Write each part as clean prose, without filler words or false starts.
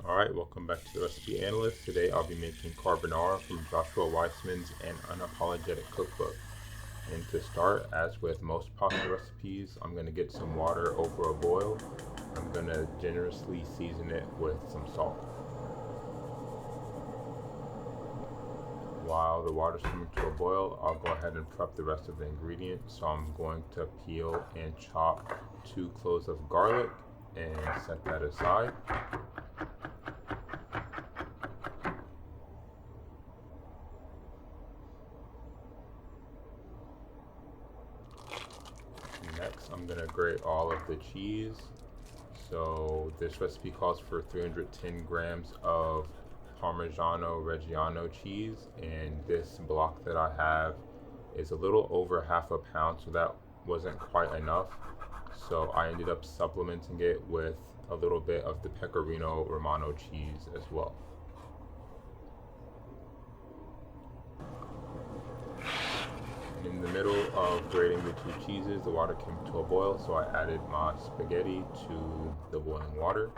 Alright, welcome back to the Recipe Analyst. Today I'll be making carbonara from Joshua Weissman's An Unapologetic Cookbook. And to start, as with most pasta recipes, I'm going to get some water over a boil. I'm going to generously season it with some salt. While the water's coming to a boil, I'll go ahead and prep the rest of the ingredients. So I'm going to peel and chop 2 cloves of garlic and set that aside. Next, I'm gonna grate all of the cheese. So this recipe calls for 310 grams of Parmigiano Reggiano cheese, and this block that I have is a little over half a pound, so that wasn't quite enough. So I ended up supplementing it with a little bit of the Pecorino Romano cheese as well. In the middle of grating the 2 cheeses, the water came to a boil, so I added my spaghetti to the boiling water.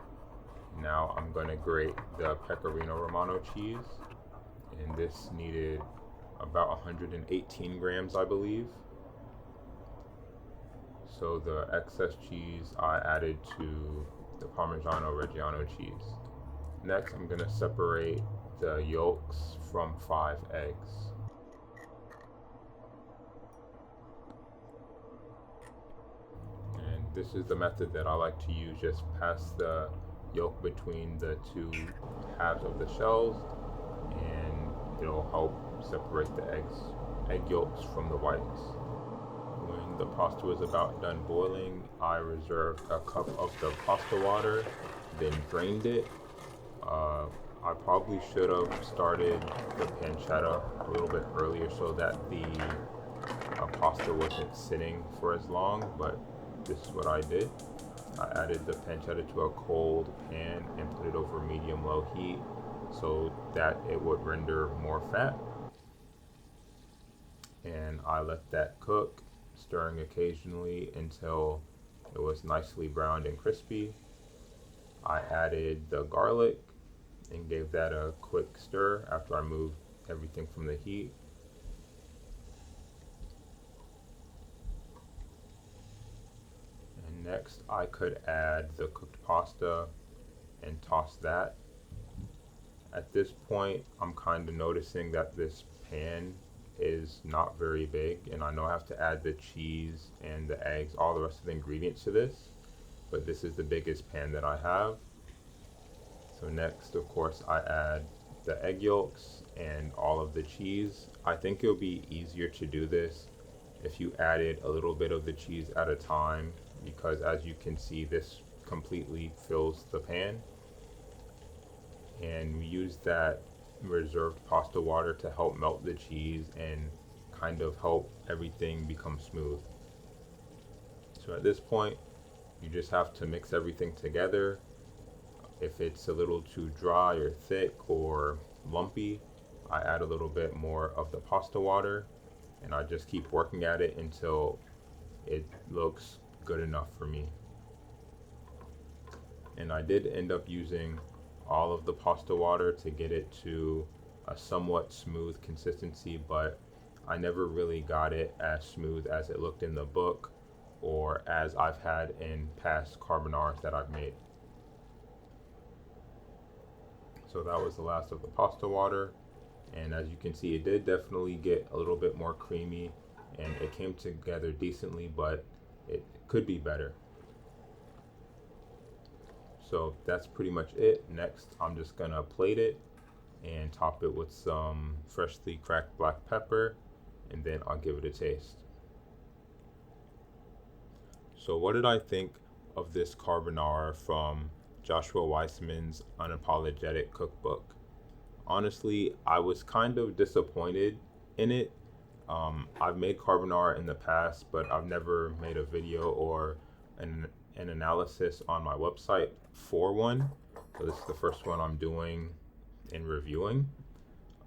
Now I'm going to grate the Pecorino Romano cheese, and this needed about 118 grams, I believe. So the excess cheese I added to the Parmigiano Reggiano cheese. Next, I'm going to separate the yolks from 5 eggs. This is the method that I like to use. Just pass the yolk between the 2 halves of the shells, and it'll help separate the egg yolks from the whites. When the pasta was about done boiling, I reserved a cup of the pasta water, then drained it. I probably should have started the pancetta a little bit earlier so that the pasta wasn't sitting for as long, but this is what I did. I added the pancetta to a cold pan and put it over medium-low heat so that it would render more fat. And I let that cook, stirring occasionally until it was nicely browned and crispy. I added the garlic and gave that a quick stir after I moved everything from the heat. Next, I could add the cooked pasta and toss that. At this point, I'm kind of noticing that this pan is not very big, and I know I have to add the cheese and the eggs, all the rest of the ingredients to this, but this is the biggest pan that I have. So next, of course, I add the egg yolks and all of the cheese. I think it'll be easier to do this if you added a little bit of the cheese at a time, because as you can see, this completely fills the pan. And we use that reserved pasta water to help melt the cheese and kind of help everything become smooth. So at this point, you just have to mix everything together. If it's a little too dry or thick or lumpy, I add a little bit more of the pasta water, and I just keep working at it until it looks good enough for me. And I did end up using all of the pasta water to get it to a somewhat smooth consistency, but I never really got it as smooth as it looked in the book or as I've had in past carbonaras that I've made. So that was the last of the pasta water, and as you can see, it did definitely get a little bit more creamy and it came together decently, but it could be better. So that's pretty much it. Next, I'm just gonna plate it and top it with some freshly cracked black pepper, and then I'll give it a taste. So what did I think of this carbonara from Joshua Weissman's Unapologetic Cookbook? Honestly, I was kind of disappointed in it. I've made carbonara in the past, but I've never made a video or an analysis on my website for one. So this is the first one I'm doing and reviewing.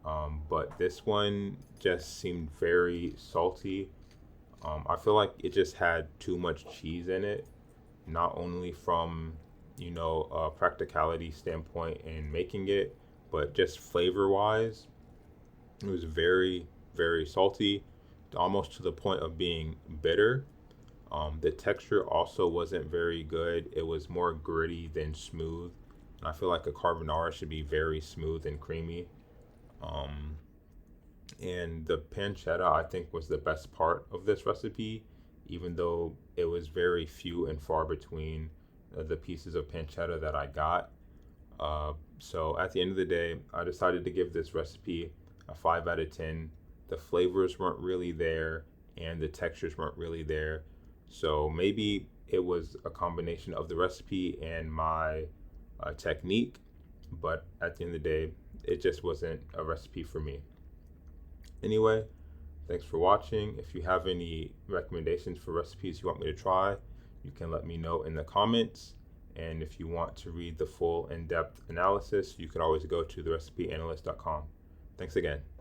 But this one just seemed very salty. I feel like it just had too much cheese in it, not only from practicality standpoint in making it, but just flavor wise, it was very, very salty, almost to the point of being bitter. The texture also wasn't very good. It was more gritty than smooth. And I feel like a carbonara should be very smooth and creamy. Um, and the pancetta, I think, was the best part of this recipe, even though it was very few and far between the pieces of pancetta that I got. So at the end of the day, I decided to give this recipe a 5 out of 10. The flavors weren't really there and the textures weren't really there. So maybe it was a combination of the recipe and my technique, but at the end of the day, it just wasn't a recipe for me. Anyway, thanks for watching. If you have any recommendations for recipes you want me to try, you can let me know in the comments. And if you want to read the full in-depth analysis, you can always go to therecipeanalyst.com. Thanks again.